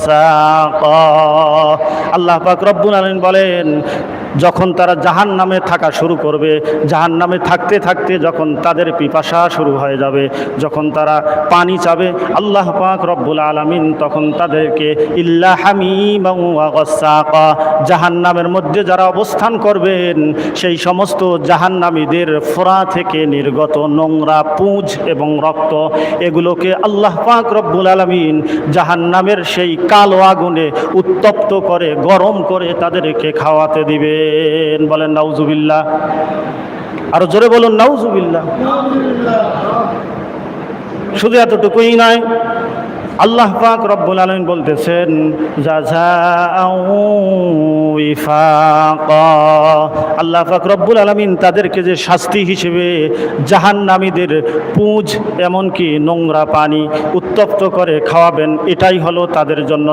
গসাকা। আল্লাহ পাক রব্বুল আলামিন বলেন, যখন তারা জাহান্নামে থাকা শুরু করবে, জাহান্নামে থাকতে থাকতে যখন তাদের পিপাসা শুরু হয়ে যাবে, যখন তারা পানি চাবে, আল্লাহ পাক রব্বুল আলামিন তখন তাদেরকে ইল্লা হামিমান ওয়া গাসসাকা, জাহান্নামের মধ্যে যারা অবস্থান করবেন সেই সমস্ত জাহান্নামীদের ফোঁড়া থেকে নির্গত নোংরা পুঁজ এবং রক্ত, এগুলোকে আল্লাহ পাক রব্বুল আলামিন জাহান্নামের সেই কালো আগুনে উত্তপ্ত করে গরম করে তাদেরকে খাওয়াতে দিবেন। বলেন নাউজুবিল্লাহ। আরো জোরে বলুন নাউজুবিল্লাহ। শুধু এতটুকুই নয়, আল্লাহ পাক রব্বুল আলামিন বলতেছেন জাযাআও ওয়িফাকা, আল্লাহ পাক রব্বুল আলামিন তাদেরকে যে শাস্তি হিসেবে জাহান্নামীদের পুঁজ এমনকি নোংরা পানি উত্তপ্ত করে খাওয়াবেন, এটাই হলো তাদের জন্য